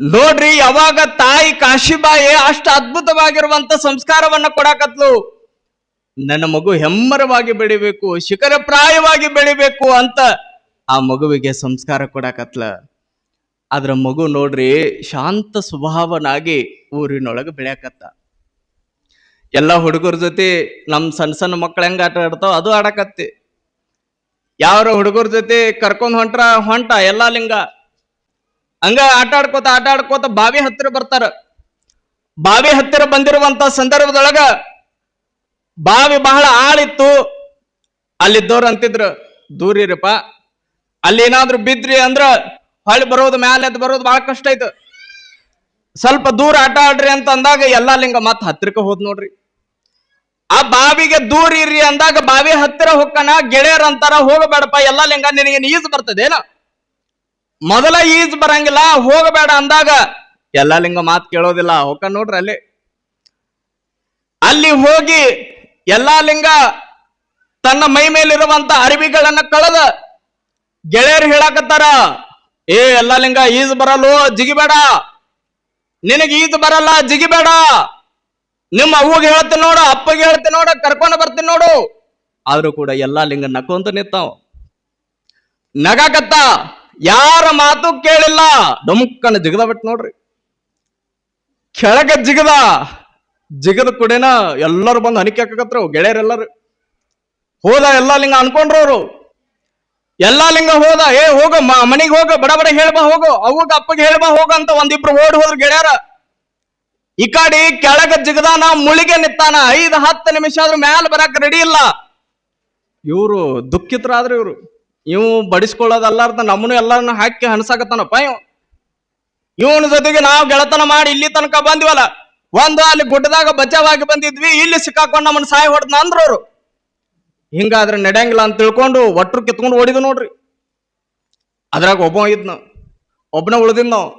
ನೋಡ್ರಿ, ಯಾವಾಗ ತಾಯಿ ಕಾಶಿಬಾಯಿ ಅಷ್ಟು ಅದ್ಭುತವಾಗಿರುವಂತ ಸಂಸ್ಕಾರವನ್ನ ಕೊಡಾಕತ್ಲು. ನನ್ನ ಮಗು ಹೆಮ್ಮರವಾಗಿ ಬೆಳಿಬೇಕು, ಶಿಖರಪ್ರಾಯವಾಗಿ ಬೆಳಿಬೇಕು ಅಂತ ಆ ಮಗುವಿಗೆ ಸಂಸ್ಕಾರ ಕೊಡಾಕತ್ಲ. ಅದ್ರ ಮಗು ನೋಡ್ರಿ ಶಾಂತ ಸ್ವಭಾವನಾಗಿ ಊರಿನೊಳಗೆ ಬೆಳೆಯಕತ್ತ. ಎಲ್ಲ ಹುಡುಗರ ಜೊತೆ ನಮ್ ಸಣ್ಣ ಸಣ್ಣ ಮಕ್ಳು ಹೆಂಗ ಆಟ ಆಡ್ತಾವ ಅದು ಆಡಕತ್ತಿ. ಯಾವ್ರ ಹುಡುಗರ ಜೊತೆ ಕರ್ಕೊಂಡ್ ಹೊಂಟ ಎಲ್ಲಾ ಲಿಂಗ ಹಂಗ ಆಟ ಆಡ್ಕೋತ ಬಾವಿ ಹತ್ತಿರ ಬರ್ತಾರ. ಬಾವಿ ಹತ್ತಿರ ಬಂದಿರುವಂತ ಸಂದರ್ಭದೊಳಗ ಬಾವಿ ಬಹಳ ಆಳಿತ್ತು. ಅಲ್ಲಿದ್ದವ್ರು ಅಂತಿದ್ರು, ದೂರಿರಪ್ಪ, ಅಲ್ಲಿ ಏನಾದ್ರು ಬಿದ್ರಿ ಅಂದ್ರ ಹೊಳ್ಳಿ ಬರೋದು ಮ್ಯಾಲೆ ಎದ್ದು ಬರೋದು ಬಹಳ ಕಷ್ಟ ಐತು, ಸ್ವಲ್ಪ ದೂರ ಆಟ ಆಡ್ರಿ ಅಂತ ಅಂದಾಗ ಎಲ್ಲಾ ಲಿಂಗ ಮತ್ ಹತ್ತಿರಕ್ಕೆ ಹೋದ್ ನೋಡ್ರಿ. ಆ ಬಾವಿಗೆ ದೂರ ಇರ್ರಿ ಅಂದಾಗ ಬಾವಿ ಹತ್ತಿರ ಹೊಕ್ಕನ. ಗೆಳೆಯರ್ ಅಂತಾರ, ಹೋಗಬೇಡಪ್ಪ ಎಲ್ಲಾ ಲಿಂಗ, ನಿನಗೆ ಈಜು ಬರ್ತದೇನ? ಮೊದಲ ಈಜ್ ಬರಂಗಿಲ್ಲ, ಹೋಗಬೇಡ ಅಂದಾಗ ಎಲ್ಲಾ ಲಿಂಗ ಮಾತು ಕೇಳೋದಿಲ್ಲ, ಹೊಕ್ಕ ನೋಡ್ರಿ. ಅಲ್ಲಿ ಹೋಗಿ ಎಲ್ಲಾ ಲಿಂಗ ತನ್ನ ಮೈ ಮೇಲಿರುವಂತ ಅರಿವಿಗಳನ್ನ ಕಳೆದ ಗೆಳೆಯರು ಹೇಳಾಕತ್ತಾರ, ಏ ಎಲ್ಲಾ ಲಿಂಗ ಈಜು ಬರಲ್ಲೋ, ಜಿಗಿಬೇಡ, ನಿನಗೆ ಈಜು ಬರಲ್ಲ, ಜಿಗಿಬೇಡ, ನಿಮ್ಮ ಅವ್ವಗೆ ಹೇಳ್ತೀನಿ ನೋಡು, ಅಪ್ಪಗೆ ಹೇಳ್ತೀನಿ ನೋಡು, ಕರ್ಕೊಂಡು ಬರ್ತೀನಿ ನೋಡು. ಆದ್ರೂ ಕೂಡ ಎಲ್ಲಾ ಲಿಂಗ ನಕ್ಕೊಂತ ನಿಂತಾವ, ನಗಾಕತ್ತ, ಯಾರ ಮಾತು ಕೇಳಿಲ್ಲ. ಡೊಂಕನ ಜಿಗದ ಬಿಟ್ಟು ನೋಡ್ರಿ, ಕೆಳಗ ಜಿಗದ ಕೂಡೇನ ಎಲ್ಲರೂ ಬಂದು ಹನಿಕೆ ಹಾಕಕತ್ರ. ಗೆಳೆಯರೆಲ್ಲರು ಹೋದ, ಎಲ್ಲಾ ಲಿಂಗ ಅನ್ಕೊಂಡ್ರವ್ರು. ಎಲ್ಲಾ ಲಿಂಗ ಹೋದ, ಏ ಹೋಗ ಮನಿಗೆ ಹೋಗ, ಬಡ ಬಡ ಹೇಳ್ಬಾ ಹೋಗು, ಅವ್ವಗ ಅಪ್ಪಗೆ ಹೇಳ್ಬಾ ಹೋಗ ಅಂತ ಒಂದಿಬ್ರು ಓಡಿ ಹೋದ್ರು ಗೆಳೆಯರ. ಈ ಕಡೆ ಕೆಳಗ ಜಿಗದಾನ, ಮುಳಿಗೆ ನಿತ್ತಾನ. 5-10 ನಿಮಿಷ ಆದ್ರೂ ಮ್ಯಾಲ ಬರಕ್ ರೆಡಿ ಇಲ್ಲ. ಇವ್ರು ದುಃಖಿತರಾದ್ರು. ಇವು ಬಡಿಸ್ಕೊಳ್ಳೋದಲ್ಲಾರ್ದ ನಮ್ಮನ್ನು ಎಲ್ಲರನ್ನ ಹಾಕಿ ಹಣಸಾಕತ್ತಾನಪ್ಪ ಇವನ ಜೊತೆಗೆ ನಾವು ಗೆಳತನ ಮಾಡಿ ಇಲ್ಲಿ ತನಕ ಬಂದ್ವಲ್ಲ, ಒಂದು ಅಲ್ಲಿ ಗುಡ್ಡದಾಗ ಬಚಾವಾಗಿ ಬಂದಿದ್ವಿ, ಇಲ್ಲಿ ಸಿಕ್ಕಾಕೊಂಡು ನಮ್ಮನ್ನ ಸಾಯಿ ಹೊಡೆದ್ನ ಅಂದ್ರವ್ರು. ಹಿಂಗಾದ್ರೆ ನಡೆಯಂಗಿಲ್ಲ ಅಂತ ತಿಳ್ಕೊಂಡು ಒಟ್ರು ಕಿತ್ಕೊಂಡು ಓಡಿದ್ ನೋಡ್ರಿ. ಅದ್ರಾಗ ಒಬ್ಬನ ಉಳ್ದಿದ್ ನಾವು.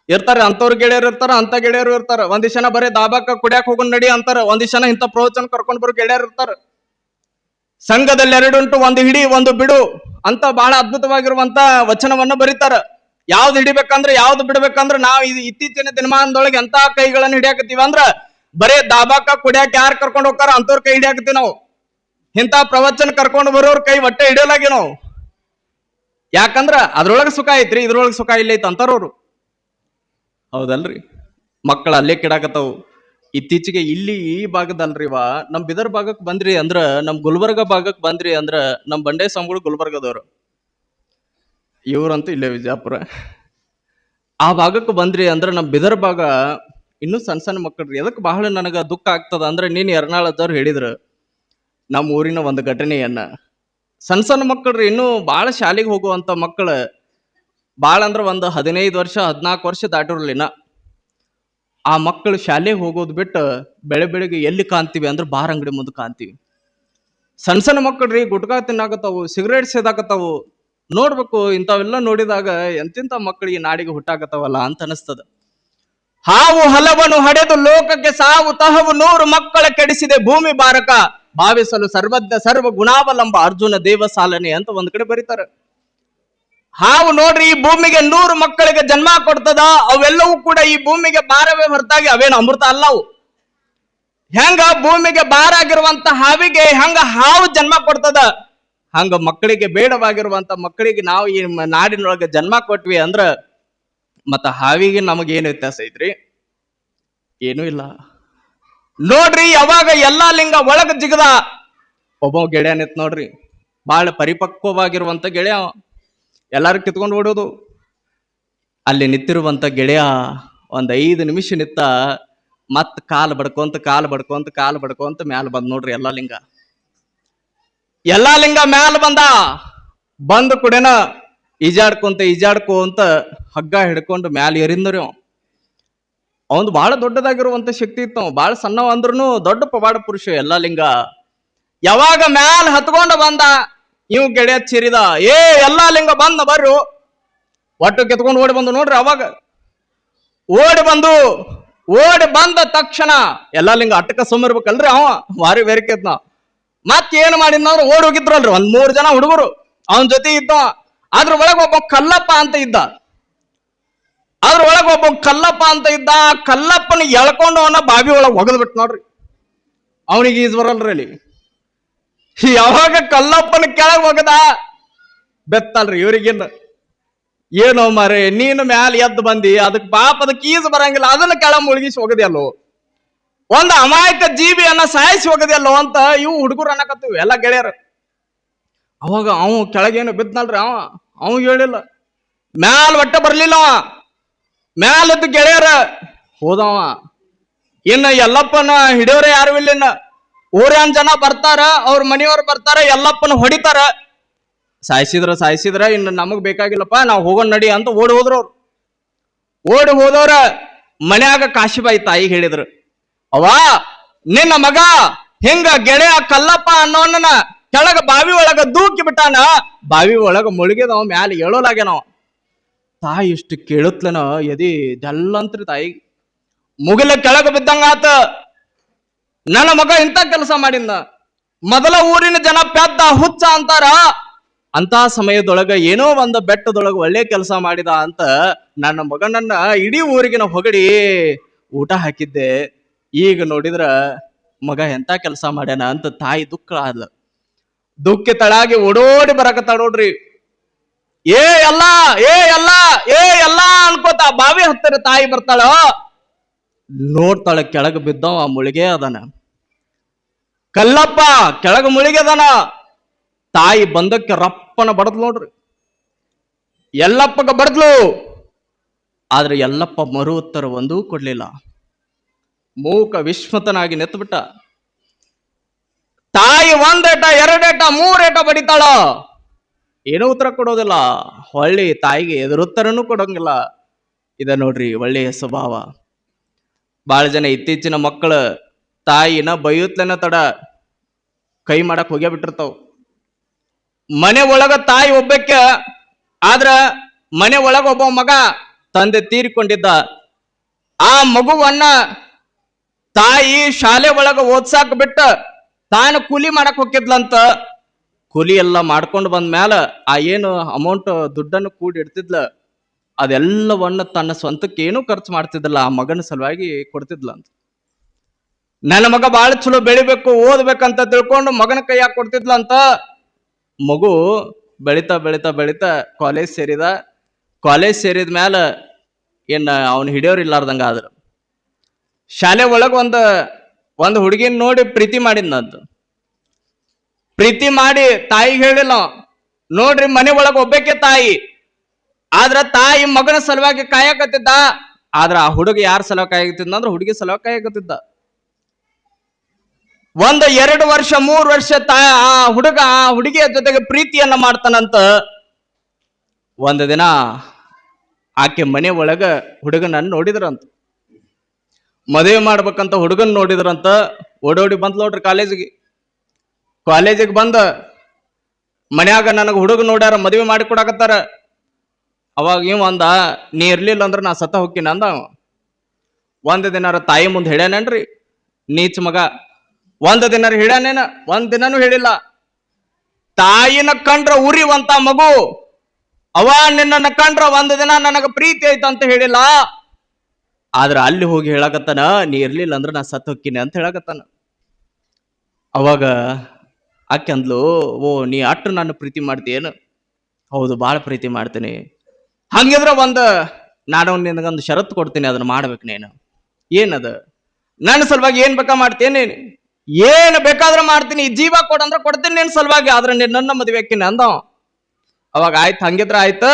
ಇರ್ತಾರೆ ಅಂತವ್ರ ಗೆಳೆಯರು ಇರ್ತಾರ, ಅಂತ ಗೆಳೆಯರು ಇರ್ತಾರ. ಒಂದಿಷ್ಟು ಜನ ಬರೀ ದಾಬಾಕ ಕುಡಿಯಾಕ ಹೋಗೋಣ ನಡಿ ಅಂತಾರ, ಒಂದಿಷ್ಟು ಜನ ಇಂಥ ಪ್ರವಚನ ಕರ್ಕೊಂಡು ಬರೋ ಗೆಳೆಯರು ಇರ್ತಾರ. ಸಂಘದಲ್ಲಿ 2 ಉಂಟು, ಒಂದು ಹಿಡಿ ಒಂದು ಬಿಡು ಅಂತ ಬಹಳ ಅದ್ಭುತವಾಗಿರುವಂತ ವಚನವನ್ನ ಬರೀತಾರ. ಯಾವ್ದು ಹಿಡಿಬೇಕಂದ್ರೆ ಯಾವ್ದು ಬಿಡ್ಬೇಕಂದ್ರೆ ನಾವು ಇತ್ತೀಚಿನ ದಿನಮಾನದೊಳಗೆ ಎಂತ ಕೈಗಳನ್ನು ಹಿಡಿಯಾಕತ್ತೀವಿ ಅಂದ್ರ ಬರೇ ದಾಬಾಕ ಕುಡಿಯಾಕ ಯಾರು ಕರ್ಕೊಂಡು ಹೋಗ್ತಾರ ಅಂತವ್ರ ಕೈ ಹಿಡಿಯಾಕತ್ತೀವಿ ನಾವು. ಇಂಥ ಪ್ರವಚನ ಕರ್ಕೊಂಡು ಬರೋರ್ ಕೈ ಹೊಟ್ಟೆ ಹಿಡಿಯಲಾಗಿ ನಾವು. ಯಾಕಂದ್ರ ಅದ್ರೊಳಗೆ ಸುಖ ಐತ್ರಿ, ಇದ್ರೊಳಗೆ ಸುಖ ಇಲ್ಲ ಐತ್ ಅಂತಾರವ್ರು. ಹೌದಲ್ರಿ? ಮಕ್ಕಳು ಅಲ್ಲೇ ಕಿಡಾಕತ್ತಾವು. ಇತ್ತೀಚೆಗೆ ಇಲ್ಲಿ ಈ ಭಾಗದಲ್ರಿವ ನಮ್ ಬಿದರ್ ಭಾಗಕ್ಕೆ ಬಂದ್ರಿ ಅಂದ್ರ, ನಮ್ ಗುಲ್ಬರ್ಗ ಭಾಗಕ್ಕೆ ಬಂದ್ರಿ ಅಂದ್ರ, ನಮ್ ಬಂಡೆ ಸ್ವಾಮಿಗಳು ಗುಲ್ಬರ್ಗದವ್ರು, ಇವ್ರಂತೂ ಇಲ್ಲೇ ವಿಜಯಪುರ. ಆ ಭಾಗಕ್ಕೆ ಬಂದ್ರಿ ಅಂದ್ರ ನಮ್ ಬಿದರ್ ಭಾಗ ಇನ್ನೂ ಸಣ್ಣ ಸಣ್ಣ ಮಕ್ಕಳ್ರಿ. ಅದಕ್ಕೆ ಬಹಳ ನನಗ ದುಃಖ ಆಗ್ತದ ಅಂದ್ರೆ, ನೀನ್ ಎರ್ನಾಳದವ್ರು ಹೇಳಿದ್ರು ನಮ್ಮ ಊರಿನ ಒಂದು ಘಟನೆಯನ್ನ. ಸಣ್ಣ ಸಣ್ಣ ಮಕ್ಕಳ್ರಿ, ಇನ್ನೂ ಬಹಳ ಶಾಲೆಗೆ ಹೋಗುವಂತ ಮಕ್ಕಳು, ಬಾಳ ಅಂದ್ರ ಒಂದು 15 ವರ್ಷ 14 ವರ್ಷ ದಾಟಿರ್ಲಿನ. ಆ ಮಕ್ಕಳು ಶಾಲೆಗೆ ಹೋಗೋದು ಬಿಟ್ಟು ಬೆಳಿಗ್ಗೆ ಎಲ್ಲಿ ಕಾಣ್ತೀವಿ ಅಂದ್ರೆ ಬಾರ್ ಅಂಗಡಿ ಮುಂದೆ ಕಾಣ್ತೀವಿ. ಸಣ್ಣ ಸಣ್ಣ ಮಕ್ಕಳ್ರಿ ಗುಟ್ಕಾ ತಿನ್ನಾಕತ್ತಾವು, ಸಿಗರೇಟ್ ಸೇದಾಕತ್ತಾವು. ನೋಡ್ಬೇಕು, ಇಂಥವೆಲ್ಲ ನೋಡಿದಾಗ ಎಂತಿಂತ ಮಕ್ಕಳಿಗೆ ನಾಡಿಗೆ ಹುಟ್ಟಾಕತ್ತಾವಲ್ಲ ಅಂತ ಅನಿಸ್ತದ. ಹಾವು ಹಲವನು ಹಡೆದು ಲೋಕಕ್ಕೆ ಸಾವು ತಹವು 100 ಮಕ್ಕಳ ಕೆಡಿಸಿದೆ ಭೂಮಿ ಬಾರಕ, ಭಾವಿಸಲು ಸರ್ವಜ್ಞ ಸರ್ವ ಗುಣಾವಲಂಬ ಅರ್ಜುನ ದೇವ ಸಾಲನೆ ಅಂತ ಒಂದ್ ಕಡೆ ಬರೀತಾರೆ. ಹಾವು ನೋಡ್ರಿ ಈ ಭೂಮಿಗೆ 100 ಮಕ್ಕಳಿಗೆ ಜನ್ಮ ಕೊಡ್ತದ. ಅವೆಲ್ಲವೂ ಕೂಡ ಈ ಭೂಮಿಗೆ ಭಾರವೇ ಹೊರತಾಗಿ ಅವೇನು ಅಮೃತ ಅಲ್ಲವು. ಹೆಂಗ ಭೂಮಿಗೆ ಭಾರ ಆಗಿರುವಂತ ಹಾವಿಗೆ ಹೆಂಗ ಹಾವು ಜನ್ಮ ಕೊಡ್ತದ, ಹಂಗ ಮಕ್ಕಳಿಗೆ ಬೇಡವಾಗಿರುವಂತ ಮಕ್ಕಳಿಗೆ ನಾವು ಈ ನಾಡಿನೊಳಗೆ ಜನ್ಮ ಕೊಟ್ವಿ ಅಂದ್ರ ಮತ್ತ ಹಾವಿಗೆ ನಮಗೇನು ವ್ಯತ್ಯಾಸ ಐತ್ರಿ? ಏನೂ ಇಲ್ಲ. ನೋಡ್ರಿ, ಯಾವಾಗ ಎಲ್ಲಾ ಲಿಂಗ ಒಳಗ ಜಿಗದ ಒಬ್ಬ ಗೆಳೆಯ ನಿತ್ ನೋಡ್ರಿ, ಬಹಳ ಪರಿಪಕ್ವವಾಗಿರುವಂತ ಗೆಳೆಯ. ಎಲ್ಲಾರು ಕಿತ್ಕೊಂಡು ಓಡೋದು. ಅಲ್ಲಿ ನಿಂತಿರುವಂತ ಗೆಳೆಯ ಒಂದ್ 5 ನಿಮಿಷ ನಿತ್ತ, ಮತ್ ಕಾಲು ಬಡ್ಕೊಂತ ಮ್ಯಾಲ ಬಂದ್ ನೋಡ್ರಿ. ಎಲ್ಲಾ ಲಿಂಗ ಮ್ಯಾಲ ಬಂದ ಕೂಡೇನ ಈಜಾಡ್ಕೊಂತ ಹಗ್ಗ ಹಿಡ್ಕೊಂಡು ಮ್ಯಾಲ ಏರಿಂದ್ರಿ. ಅವನ್ ಬಹಳ ದೊಡ್ಡದಾಗಿರುವಂತ ಶಕ್ತಿ ಇತ್ತು. ಬಹಳ ಸಣ್ಣವ ಅಂದ್ರೂ ದೊಡ್ಡ ಪವಾಡ ಪುರುಷ ಎಲ್ಲಾ ಲಿಂಗ. ಯಾವಾಗ ಮ್ಯಾಲ ಹತ್ಕೊಂಡ ಬಂದ, ಇವ್ ಗೆಳೆಯ ಚಿರಿದ, ಏ ಎಲ್ಲಾ ಲಿಂಗ ಬಂದ ಬರ್ರು, ಒಟ್ಟು ಕಿತ್ಕೊಂಡು ಓಡಿ ಬಂದು ನೋಡ್ರಿ. ಅವಾಗ ಓಡಿ ಬಂದ ತಕ್ಷಣ ಎಲ್ಲಾ ಲಿಂಗ ಅಟ್ಟಕ ಸುಮ್ಮಿರ್ಬೇಕಲ್ರಿ, ಅವ ಭಾರಿ ಬೆರಕೆತ್ನ. ಮತ್ತೇನು ಮಾಡಿದ್ನವ್ರು ಓಡಿ ಹೋಗಿದ್ರಲ್ರಿ ಒಂದ್ 3 ಜನ ಹುಡುಗರು ಅವನ ಜೊತೆ ಇದ್ದ. ಅದ್ರ ಒಳಗ ಒಬ್ಬ ಕಲ್ಲಪ್ಪ ಅಂತ ಇದ್ದ. ಅದ್ರ ಒಳಗ ಒಬ್ಬ ಕಲ್ಲಪ್ಪ ಅಂತ ಇದ್ದ. ಆ ಕಲ್ಲಪ್ಪನ ಎಳ್ಕೊಂಡು ಅವನ ಬಾವಿ ಒಳಗೆ ಒಗದ್ ಬಿಟ್ಟು ನೋಡ್ರಿ. ಅವನಿಗೆ ಈಜ್ ಬರಲ್ರಿ ಅಲ್ಲಿ. ಯಾವಾಗ ಕಲ್ಲಪ್ಪನ ಕೆಳಗೆ ಒಗದ ಬೆತ್ತಲ್ರಿ ಇವ್ರಿಗಿನ್ನ. ಏನೋ ಮಾರೆ ನೀನು ಮ್ಯಾಲ ಎದ್ದು ಬಂದಿ, ಅದಕ್ಕೆ ಪಾಪ ಅದಕ್ಕೆ ಈಜು ಬರಂಗಿಲ್ಲ, ಅದನ್ನ ಕೆಳ ಮುಳುಗಿಸಿ ಹೋಗದಲ್ಲೋ, ಒಂದು ಅಮಾಯಕ ಜೀವಿಯನ್ನ ಸಾಯಿಸಿ ಹೋಗದಲ್ಲೋ ಅಂತ ಇವು ಹುಡುಗರು ಅನ್ನಕತ್ತೀವಿ ಎಲ್ಲ ಗೆಳೆಯರು. ಅವಾಗ ಅವ ಕೆಳಗೇನು ಬಿದ್ನಲ್ರಿ, ಅವ ಹೇಳಿಲ್ಲ, ಮ್ಯಾಲ ಒಟ್ಟ ಬರ್ಲಿಲ್ಲ ಅವ. ಮ್ಯಾಲದ್ದು ಗೆಳೆಯರ ಹೋದವ. ಇನ್ನ ಎಲ್ಲಪ್ಪನ ಹಿಡಿಯೋರೆ ಯಾರು ಇಲ್ಲ. ಇನ್ನ ಊರನ್ ಜನ ಬರ್ತಾರ, ಅವ್ರ ಮನೆಯವ್ರು ಬರ್ತಾರ, ಎಲ್ಲಪ್ಪನ ಹೊಡಿತಾರ. ಸಾಯಿಸಿದ್ರ ಇನ್ನು ನಮಗ್ ಬೇಕಾಗಿಲ್ಲಪ್ಪ, ನಾವು ಹೋಗೋಣ ನಡಿ ಅಂತ ಓಡಿ ಹೋದ್ರು ಅವ್ರು. ಓಡಿ ಹೋದವ್ರ ಮನ್ಯಾಗ ಕಾಶಿಬಾಯಿ ತಾಯಿ ಹೇಳಿದ್ರು, ಅವ್ವ ನಿನ್ನ ಮಗ ಹಿಂಗ ಗೆಳೆಯ ಕಲ್ಲಪ್ಪ ಅನ್ನೋನ್ನ ಕೆಳಗ ಬಾವಿ ಒಳಗ ದೂಕಿ ಬಿಟ್ಟಾನ, ಬಾವಿ ಒಳಗ ಮುಳುಗಿದವ, ಮ್ಯಾಲ ಹೇಳೋಲಾಗ್ಯನವ. ತಾಯಿ ಇಷ್ಟು ಕೇಳುತ್ತಲನ ಎದಿ ದೆಲ್ಲಂತ್ರಿ ತಾಯಿ ಮುಗಿಲ ಕೆಳಗ ಬಿದ್ದಂಗಾತ. ನನ್ನ ಮಗ ಇಂಥ ಕೆಲಸ ಮಾಡಿದ್ನ. ಮೊದಲ ಊರಿನ ಜನ ಪೆದ್ದ ಹುಚ್ಚ ಅಂತಾರ, ಅಂತ ಸಮಯದೊಳಗ ಏನೋ ಒಂದು ಬೆಟ್ಟದೊಳಗ ಒಳ್ಳೆ ಕೆಲಸ ಮಾಡಿದ ಅಂತ ನನ್ನ ಮಗನನ್ನ ಇಡೀ ಊರಿಗಿನ ಹೊಗಡಿ ಊಟ ಹಾಕಿದ್ದೆ. ಈಗ ನೋಡಿದ್ರ ಮಗ ಎಂತ ಕೆಲಸ ಮಾಡ್ಯಾನ ಅಂತ ತಾಯಿ ದುಃಖ ಆದ್ಲ. ದುಃಖಿತಳಾಗಿ ಓಡೋಡಿ ಬರಕತ್ತಾಳ ನೋಡ್ರಿ. ಏ ಎಲ್ಲ ಅನ್ಕೋತ ಬಾವಿ ಹತ್ತಿರ ತಾಯಿ ಬರ್ತಾಳ. ನೋಡ್ತಾಳ ಕೆಳಗ ಬಿದ್ದವ ಮುಳುಗೆ ಅದನ. ಕಲ್ಲಪ್ಪ ಕೆಳಗ ಮುಳುಗೆ ಅದನ. ತಾಯಿ ಬಂದಕ್ಕೆ ರಪ್ಪನ ಬಡದ್ಲು ನೋಡ್ರಿ. ಎಲ್ಲಪ್ಪಗ ಬಡದ್ಲು. ಆದ್ರೆ ಎಲ್ಲಪ್ಪ ಮರು ಉತ್ತರ ಒಂದೂ ಕೊಡ್ಲಿಲ್ಲ. ಮೂಕ ವಿಸ್ಮತನಾಗಿ ನೆತ್ತುಬಿಟ್ಟ. ತಾಯಿ ಒಂದೇಟ, ಎರಡೇಟ, ಮೂರೇಟ ಬಡಿತಾಳ, ಏನೂ ಉತ್ತರ ಕೊಡೋದಿಲ್ಲ. ಹೊಳ್ಳಿ ತಾಯಿಗೆ ಎದುರುತ್ತರನೂ ಕೊಡೋಂಗಿಲ್ಲ. ಇದ ನೋಡ್ರಿ ಒಳ್ಳೆಯ ಸ್ವಭಾವ. ಬಹಳ ಜನ ಇತ್ತೀಚಿನ ಮಕ್ಕಳು ತಾಯಿನ ಬೈಯುತ್ತಲನ ತಡ ಕೈ ಮಾಡಕ್ ಹೋಗ್ಯ ಬಿಟ್ಟಿರ್ತಾವ. ಮನೆ ಒಳಗ ತಾಯಿ ಒಬ್ಬಕ್ಕೆ, ಆದ್ರ ಮನೆ ಒಳಗ ಒಬ್ಬ ಮಗ ತಂದೆ ತೀರಿಕೊಂಡಿದ್ದ. ಆ ಮಗುವನ್ನ ತಾಯಿ ಶಾಲೆ ಒಳಗ ಓದ್ಸಾಕ್ ಬಿಟ್ಟ ತಾನು ಕೂಲಿ ಮಾಡಕ್ ಹೋಗಿದ್ಲಂತ. ಕೂಲಿ ಎಲ್ಲ ಮಾಡ್ಕೊಂಡು ಬಂದ ಮ್ಯಾಲ ಆ ಏನು ಅಮೌಂಟ್ ದುಡ್ಡನ್ನು ಕೂಡಿ ಇಡ್ತಿದ್ಲ, ಅದೆಲ್ಲವನ್ನ ತನ್ನ ಸ್ವಂತಕ್ಕೆ ಏನೂ ಖರ್ಚು ಮಾಡ್ತಿದ್ದಿಲ್ಲ, ಆ ಮಗನ ಸಲುವಾಗಿ ಕೊಡ್ತಿದ್ಲಂತ. ನನ್ನ ಮಗ ಬಾಳ ಚಲೋ ಬೆಳಿಬೇಕು, ಓದ್ಬೇಕಂತ ತಿಳ್ಕೊಂಡು ಮಗನ ಕೈಯಾಗ ಕೊಡ್ತಿದ್ಲಂತ. ಮಗು ಬೆಳಿತಾ ಬೆಳಿತಾ ಬೆಳಿತಾ ಕಾಲೇಜ್ ಸೇರಿದ. ಕಾಲೇಜ್ ಸೇರಿದ ಮ್ಯಾಲ ಏನ ಅವನು ಹಿಡಿಯೋರು ಇಲ್ಲಾರ್ದಂಗ ಆದ್ರು. ಶಾಲೆ ಒಳಗ ಒಂದು ಹುಡುಗಿನ ನೋಡಿ ಪ್ರೀತಿ ಮಾಡಿದ್ನಂತ. ಪ್ರೀತಿ ಮಾಡಿ ತಾಯಿಗೆ ಹೇಳಿಲ್ಲ. ನೋಡ್ರಿ ಮನೆ ಒಳಗ ಒಬ್ಬಕ್ಕೆ ತಾಯಿ, ಆದ್ರ ತಾಯಿ ಮಗನ ಸಲುವಾಗಿ ಕಾಯಕತ್ತಿದ್ದ. ಆದ್ರ ಆ ಹುಡುಗ ಯಾರ ಸಲುವಾಗಿ ಕಾಯಕತ್ತಿದ್ದ ಅಂದ್ರೆ ಹುಡುಗಿ ಸಲುವಾಗಿ ಕಾಯಕತ್ತಿದ್ದ. 1-2 ವರ್ಷ 3 ವರ್ಷ ಆ ಹುಡುಗ ಆ ಹುಡುಗಿಯ ಜೊತೆಗೆ ಪ್ರೀತಿಯನ್ನ ಮಾಡ್ತಾನಂತ. ಒಂದು ದಿನ ಆಕೆ ಮನೆ ಒಳಗ ಹುಡುಗನನ್ನ ನೋಡಿದ್ರಂತ. ಮದುವೆ ಮಾಡ್ಬೇಕಂತ ಹುಡುಗನ್ ನೋಡಿದ್ರಂತ. ಓಡೋಡಿ ಬಂದ್ ನೋಡ್ರಿ ಕಾಲೇಜಿಗೆ ಬಂದ ಮನ್ಯಾಗ ನನಗ ಹುಡುಗ ನೋಡ್ಯಾರ, ಮದುವೆ ಮಾಡಿ ಕೊಡಾಕತ್ತಾರ. ಅವಾಗ ಇವ್ ಅಂದ, ನೀ ಇರ್ಲಿಲ್ಲ ಅಂದ್ರ ನಾ ಸತ್ತ ಹೋಗ್ತೀನಿ ಅಂದ. ಒಂದ್ ದಿನಾರ ತಾಯಿ ಮುಂದೆ ಹೇಳ್ಯಾನೇನ್ರಿ ನೀಚ ಮಗ. ಒಂದ್ ದಿನಾರ ಹೇಳ್ಯಾನೇನ? ಒಂದ್ ದಿನನೂ ಹೇಳಿಲ್ಲ. ತಾಯಿನ ಕಂಡ್ರ ಉರಿವಂತ ಮಗು, ಅವ ನಿನ್ನ ಕಂಡ್ರ ಒಂದ್ ದಿನ ನನಗ ಪ್ರೀತಿ ಐತ ಅಂತ ಹೇಳಿಲ್ಲ. ಆದ್ರ ಅಲ್ಲಿ ಹೋಗಿ ಹೇಳಕತ್ತಾನ, ನೀ ಇರ್ಲಿಲ್ಲ ಅಂದ್ರ ನಾ ಸತ್ ಹೋಗ್ತೀನಿ ಅಂತ ಹೇಳಕತ್ತಾನ. ಅವಾಗ ಆಕೆ ಅಂದ್ಲು, ಓ ನೀ ಅಟ್ಟು ನಾನು ಪ್ರೀತಿ ಮಾಡ್ತೀಯೇನು? ಹೌದು, ಬಾಳ ಪ್ರೀತಿ ಮಾಡ್ತೀನಿ. ಹಂಗಿದ್ರ ನಾನು ನಿನಗೊಂದು ಷರತ್ತು ಕೊಡ್ತೀನಿ, ಅದನ್ನ ಮಾಡ್ಬೇಕು ನೀನು. ಏನದ? ನನ್ನ ಸಲುವಾಗಿ ಏನ್ ಬೇಕಾ ಮಾಡ್ತೇನೆ, ಏನ್ ಬೇಕಾದ್ರೆ ಮಾಡ್ತೀನಿ, ಜೀವ ಕೊಡಂದ್ರ ಕೊಡ್ತೀನಿ ನಿನ್ ಸಲುವಾಗಿ, ಆದ್ರೆ ನನ್ನ ಮದುವೆ ಹಾಕಿನಿ ಅಂದ. ಅವಾಗ ಆಯ್ತು, ಹಂಗಿದ್ರ ಆಯ್ತು,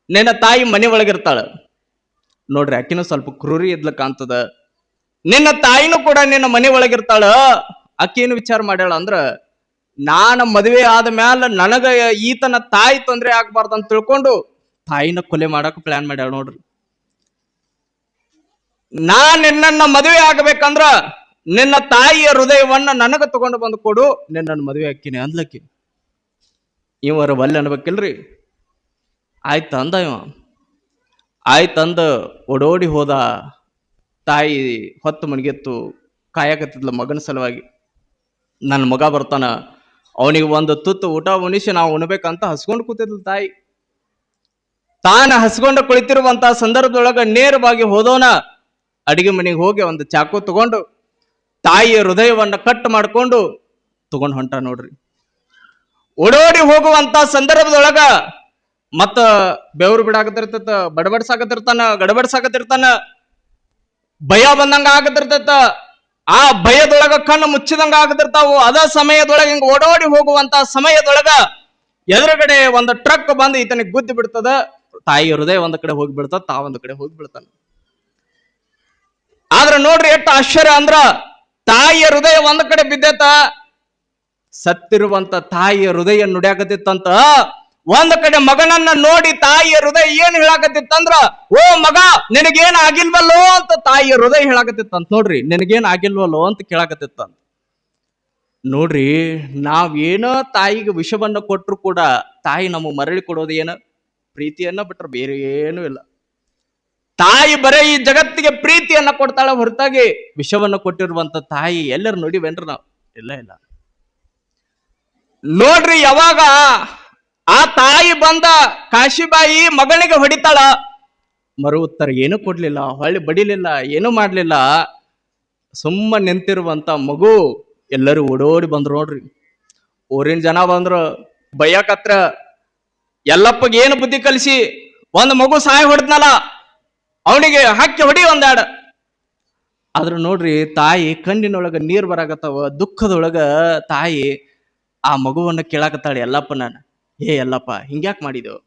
ನಿನ್ನ ತಾಯಿ ಮನೆ ಒಳಗಿರ್ತಾಳ ನೋಡ್ರಿ. ಆಕಿನೂ ಸ್ವಲ್ಪ ಕ್ರೂರಿ ಇದ್ಲ ಕಾಣ್ತದ. ನಿನ್ನ ತಾಯಿನೂ ಕೂಡ ನಿನ್ನ ಮನೆ ಒಳಗಿರ್ತಾಳ. ಆಕೇನು ವಿಚಾರ ಮಾಡ್ಯಾಳ ಅಂದ್ರ, ನಾನ ಮದುವೆ ಆದ ಮ್ಯಾಲ ನನಗ ಈತನ ತಾಯಿ ತೊಂದ್ರೆ ಆಗ್ಬಾರ್ದು ಅಂತ ತಿಳ್ಕೊಂಡು ತಾಯಿನ ಕೊಲೆ ಮಾಡಕ್ ಪ್ಲಾನ್ ಮಾಡ್ಯಾಳ ನೋಡ್ರಿ. ನಿನ್ನನ್ನ ಮದುವೆ ಆಗ್ಬೇಕಂದ್ರ ನಿನ್ನ ತಾಯಿಯ ಹೃದಯವನ್ನ ನನಗ ತಗೊಂಡು ಬಂದು ಕೊಡು, ನಿನ್ನನ್ನು ಮದುವೆ ಹಾಕಿನಿ ಅಂದ್ಲಕ್ಕಿ. ಇವರ ಒಲ್ಲೆ ಅನ್ಬೇಕಿಲ್ರಿ. ಆಯ್ತು ಅಂದ ಇವ. ಆಯ್ತಂದ ಓಡೋಡಿ ಹೋದ. ತಾಯಿ ಹೊತ್ತು ಮಣಗೆತ್ತು ಕಾಯಕತ್ತಿದ್ಲ ಮಗನ ಸಲುವಾಗಿ. ನನ್ನ ಮಗ ಬರ್ತಾನ, ಅವನಿಗೆ ಒಂದು ತುತ್ತು ಊಟ ಉಣಿಸಿ ನಾವು ಉಣ್ಬೇಕಂತ ಹಸ್ಕೊಂಡು ಕೂತಿದ್ಲ ತಾಯಿ. ತಾನು ಹಸ್ಕೊಂಡು ಕುಳಿತಿರುವಂತ ಸಂದರ್ಭದೊಳಗ ನೇರವಾಗಿ ಹೋದೋನ ಅಡಿಗೆ ಮನೆಗೆ ಹೋಗಿ ಒಂದು ಚಾಕು ತಗೊಂಡು ತಾಯಿಯ ಹೃದಯವನ್ನ ಕಟ್ ಮಾಡ್ಕೊಂಡು ತಗೊಂಡು ಹೊಂಟ ನೋಡ್ರಿ. ಓಡೋಡಿ ಹೋಗುವಂತ ಸಂದರ್ಭದೊಳಗ ಮತ್ತ ಬೆವರು ಬಿಡಾಕತಿರ್ತತ, ಬಡಬಡ್ಸಾಕತಿರ್ತಾನ, ಗಡಬಡ್ಸಾಕತಿರ್ತಾನ, ಭಯ ಬಂದಂಗ ಆಗತಿರ್ತೈತ. ಆ ಭಯದೊಳಗ ಕಣ್ಣು ಮುಚ್ಚಿದಂಗ ಆಗತಿರ್ತಾವು. ಅದ ಸಮಯದೊಳಗ ಹಿಂಗ ಓಡೋಡಿ ಹೋಗುವಂತ ಸಮಯದೊಳಗ ಎದುರುಗಡೆ ಒಂದು ಟ್ರಕ್ ಬಂದು ಈತನಿಗೆ ಗುದ್ದಿ ಬಿಡ್ತದ. ತಾಯಿ ಹೃದಯ ಒಂದ್ ಕಡೆ ಹೋಗಿ ಬಿಡ್ತದ, ತಾವೊಂದ್ ಕಡೆ ಹೋಗಿ ಬಿಡ್ತಾನ. ಆದ್ರ ನೋಡ್ರಿ ಎಷ್ಟು ಆಶ್ಚರ್ಯ ಅಂದ್ರ, ತಾಯಿಯ ಹೃದಯ ಒಂದ್ ಕಡೆ ಬಿದ್ದೈತ, ಸತ್ತಿರುವಂತ ತಾಯಿಯ ಹೃದಯ ನುಡಿಯಾಕತಿತ್ತಂತ. ಒಂದ್ ಕಡೆ ಮಗನನ್ನ ನೋಡಿ ತಾಯಿಯ ಹೃದಯ ಏನ್ ಹೇಳಾಕತಿತ್ತಂದ್ರ, ಓ ಮಗ ನಿನಗೇನ್ ಆಗಿಲ್ವಲ್ಲೋ ಅಂತ ತಾಯಿಯ ಹೃದಯ ಹೇಳಾಕತಿತ್ತಂತ. ನೋಡ್ರಿ, ನಿನಗೇನ್ ಆಗಿಲ್ವಲ್ಲೋ ಅಂತ ಕೇಳಾಕತಿತ್ತಂತ. ನೋಡ್ರಿ, ನಾವೇನೋ ತಾಯಿಗೆ ವಿಷವನ್ನ ಕೊಟ್ಟರು ಕೂಡ ತಾಯಿ ನಮಗೆ ಮರಳಿ ಕೊಡೋದು ಏನ? ಪ್ರೀತಿಯನ್ನ ಬಿಟ್ರೆ ಬೇರೆ ಏನೂ ಇಲ್ಲ. ತಾಯಿ ಬರೇ ಈ ಜಗತ್ತಿಗೆ ಪ್ರೀತಿಯನ್ನ ಕೊಡ್ತಾಳ ಹೊರತಾಗಿ ವಿಷವನ್ನ ಕೊಟ್ಟಿರುವಂತ ತಾಯಿ ಎಲ್ಲರೂ ನೋಡಿವೇನ್ರಿ ನಾವು? ಇಲ್ಲ ಇಲ್ಲ. ನೋಡ್ರಿ, ಯಾವಾಗ ಆ ತಾಯಿ ಬಂದ ಕಾಶಿಬಾಯಿ ಮಗನಿಗೆ ಹೊಡಿತಾಳ, ಮರು ಉತ್ತರ ಏನು ಕೊಡ್ಲಿಲ್ಲ, ಹೊಳ್ಳಿ ಬಡಿಲಿಲ್ಲ, ಏನು ಮಾಡ್ಲಿಲ್ಲ. ಸುಮ್ಮ ನಿಂತಿರುವಂತ ಮಗು ಎಲ್ಲರೂ ಓಡೋಡಿ ಬಂದ್ರು ನೋಡ್ರಿ. ಊರಿನ ಜನ ಬಂದ್ರು ಬಯ್ಯಕತ್ರ, ಎಲ್ಲಪ್ಪಗೆ ಏನು ಬುದ್ಧಿ ಕಲಿಸಿ ಒಂದು ಮಗು ಸಾಯ ಹೊಡೆದ್ನಲ್ಲ, ಅವನಿಗೆ ಹಕ್ಕಿ ಹೊಡಿ ಒಂದಾಡ. ಆದ್ರ ನೋಡ್ರಿ, ತಾಯಿ ಕಣ್ಣಿನೊಳಗ ನೀರ್ ಬರಾಕತ್ತಾವ. ದುಃಖದೊಳಗ ತಾಯಿ ಆ ಮಗುವನ್ನ ಕೇಳಾಕತ್ತಾಳೆ, ಎಲ್ಲಪ್ಪನ, ಏ ಎಲ್ಲಪ್ಪ ಹಿಂಗ್ಯಾಕ್ ಮಾಡಿದೆವು,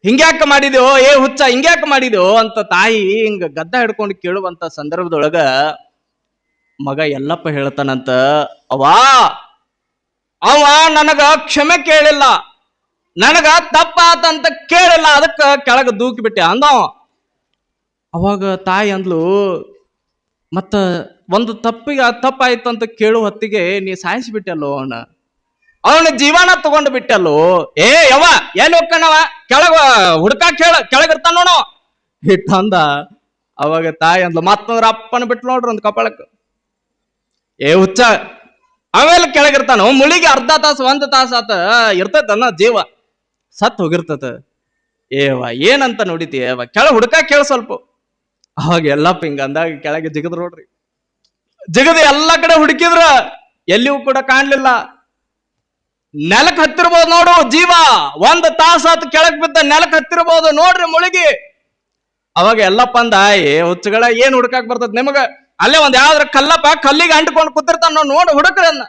ಹಿಂಗ್ಯಾಕ ಮಾಡಿದೆವು, ಏ ಹುಚ್ಚ ಹಿಂಗ್ಯಾಕ ಮಾಡಿದೆವು ಅಂತ ತಾಯಿ ಹಿಂಗ ಗದ್ದ ಹಿಡ್ಕೊಂಡು ಕೇಳುವಂತ ಸಂದರ್ಭದೊಳಗ ಮಗ ಎಲ್ಲಪ್ಪ ಹೇಳ್ತಾನಂತ, ಅವ ನನಗ ಕ್ಷಮೆ ಕೇಳಿಲ್ಲ, ನನಗ ತಪ್ಪಾತಂತ ಕೇಳಿಲ್ಲ, ಅದಕ್ಕ ಕೆಳಗ ದೂಕಿ ಬಿಟ್ಟೆ ಅಂದ. ಅವಾಗ ತಾಯಿ ಅಂದ್ಲು, ಮತ್ತ ಒಂದು ತಪ್ಪಿಗೆ ತಪ್ಪಾಯ್ತು ಅಂತ ಕೇಳು ಹೊತ್ತಿಗೆ ನೀ ಸಾಯಿಸಿಬಿಟ್ಟಲ್ಲೋ ಅವನ ಜೀವನ ತಗೊಂಡು ಬಿಟ್ಟಲ್ಲೋ. ಏ ಯವ ಎಲ್ಲಿ ಹೋಗ್ಕಣವ, ಕೆಳಗ ಹುಡ್ಕ ಕೆಳಗಿರ್ತಾನ ನೋಡು ಇಟ್ಟಂದ. ಅವಾಗ ತಾಯಿ ಅಂದ್ಲು, ಮತ್ತಂದ್ರ ಅಪ್ಪನ ಬಿಟ್ಟು ನೋಡ್ರಿ ಒಂದು ಕಪಾಳಕ್ಕೆ, ಏ ಹುಚ್ಚ ಆಮೇಲೆ ಕೆಳಗಿರ್ತಾನ, ಮುಳಿಗೆ ಅರ್ಧ ತಾಸು ಒಂದು ತಾಸು ಆತ ಇರ್ತೈತನ್ನ ಜೀವ, ಸತ್ ಹೋಗಿರ್ತತ. ಏವ ಏನಂತ ನೋಡಿತಿ, ಕೆಳ ಹುಡ್ಕ ಕೇಳ ಸ್ವಲ್ಪ. ಅವಾಗ ಎಲ್ಲಪ್ಪ ಹಿಂಗ ಅಂದಾಗ ಕೆಳಗೆ ಜಿಗದ್ ನೋಡ್ರಿ. ಜಿಗದ ಎಲ್ಲಾ ಕಡೆ ಹುಡುಕಿದ್ರ ಎಲ್ಲಿಯೂ ಕೂಡ ಕಾಣ್ಲಿಲ್ಲ. ನೆಲಕ್ ಹತ್ತಿರ್ಬೋದು ನೋಡು ಜೀವ, ಒಂದು ತಾಸು ಆತ ಕೆಳಗ್ ಬಿದ್ದ ನೆಲಕ್ ಹತ್ತಿರ್ಬೋದು ನೋಡ್ರಿ ಮುಳುಗಿ. ಅವಾಗ ಎಲ್ಲಪ್ಪ ಅಂದ, ಏ ಹುಚ್ಚಗಳ ಏನ್ ಹುಡ್ಕಾಕ್ ಬರ್ತದ ನಿಮಗ, ಅಲ್ಲೇ ಒಂದ್ ಯಾವ್ದ್ರ ಕಲ್ಲಪ್ಪ ಕಲ್ಲಿಗೆ ಅಂಟ್ಕೊಂಡು ಕೂತಿರ್ತಾನ ನೋಡು ಹುಡುಕ್ರನ್ನ.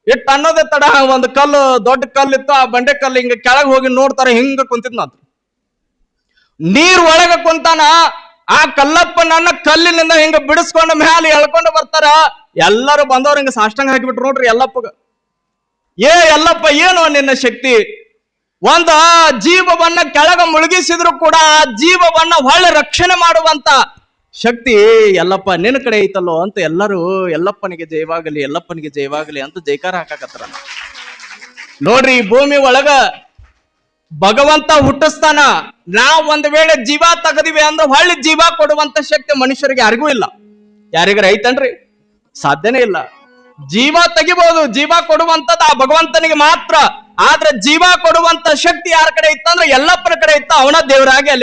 ಇಟ್ಟು ಅನ್ನೋದೇ ತಡ ಒಂದು ಕಲ್ಲು ದೊಡ್ಡ ಕಲ್ಲಿತ್ತು, ಆ ಬಂಡೆ ಕಲ್ಲು ಹಿಂಗ ಕೆಳಗೆ ಹೋಗಿ ನೋಡ್ತಾರ, ಹಿಂಗ ಕುಂತಿದ್ನಂತ. ನೀರ್ ಒಳಗ ಕುಂತಾನ, ಆ ಕಲ್ಲಪ್ಪನನ್ನ ಕಲ್ಲಿನಿಂದ ಹಿಂಗ ಬಿಡಿಸ್ಕೊಂಡು ಮ್ಯಾಲೆ ಎಳ್ಕೊಂಡು ಬರ್ತಾರ. ಎಲ್ಲರೂ ಬಂದವ್ರು ಹಿಂಗ ಸಾಷ್ಟಂಗ ಹಾಕಿಬಿಟ್ರು ನೋಡ್ರಿ ಎಲ್ಲಪ್ಪಗ. ಏ ಎಲ್ಲಪ್ಪ ಏನು ನಿನ್ನ ಶಕ್ತಿ, ಒಂದ ಜೀವವನ್ನ ಕೆಳಗ ಮುಳುಗಿಸಿದ್ರು ಕೂಡ ಆ ಜೀವವನ್ನ ಹೊಳ್ಳೆ ರಕ್ಷಣೆ ಮಾಡುವಂತ ಶಕ್ತಿ ಎಲ್ಲಪ್ಪ ನಿನ್ನ ಕಡೆ ಐತಲ್ಲೋ ಅಂತ ಎಲ್ಲರೂ ಎಲ್ಲಪ್ಪನಿಗೆ ಜಯವಾಗಲಿ, ಎಲ್ಲಪ್ಪನಿಗೆ ಜಯವಾಗಲಿ ಅಂತ ಜೈಕಾರ ಹಾಕಾಕತ್ತಾರ. ನೋಡ್ರಿ, ಈ ಭೂಮಿ ಒಳಗ ಭಗವಂತ ಹುಟ್ಟಿಸ್ತಾನ. ನಾವ್ ಒಂದ್ ವೇಳೆ ಜೀವ ತೆಗದಿವಿ ಅಂದ್ರೆ ಹೊಳ್ಳಿ ಜೀವ ಕೊಡುವಂತ ಶಕ್ತಿ ಮನುಷ್ಯರಿಗೆ ಯಾರಿಗೂ ಇಲ್ಲ. ಯಾರಿಗಾರ ಐತನ್ರಿ? ಸಾಧ್ಯನೇ ಇಲ್ಲ. ಜೀವ ತೆಗಿಬಹುದು, ಜೀವ ಕೊಡುವಂತದ್ದು ಆ ಭಗವಂತನಿಗೆ ಮಾತ್ರ. ಆದ್ರೆ ಜೀವ ಕೊಡುವಂತ ಶಕ್ತಿ ಯಾರ ಕಡೆ ಇತ್ತಂದ್ರೆ ಎಲ್ಲಪ್ಪನ ಕಡೆ ಇತ್ತ, ಅವನ ದೇವರಾಗಿ ಅಲ್ಲಿ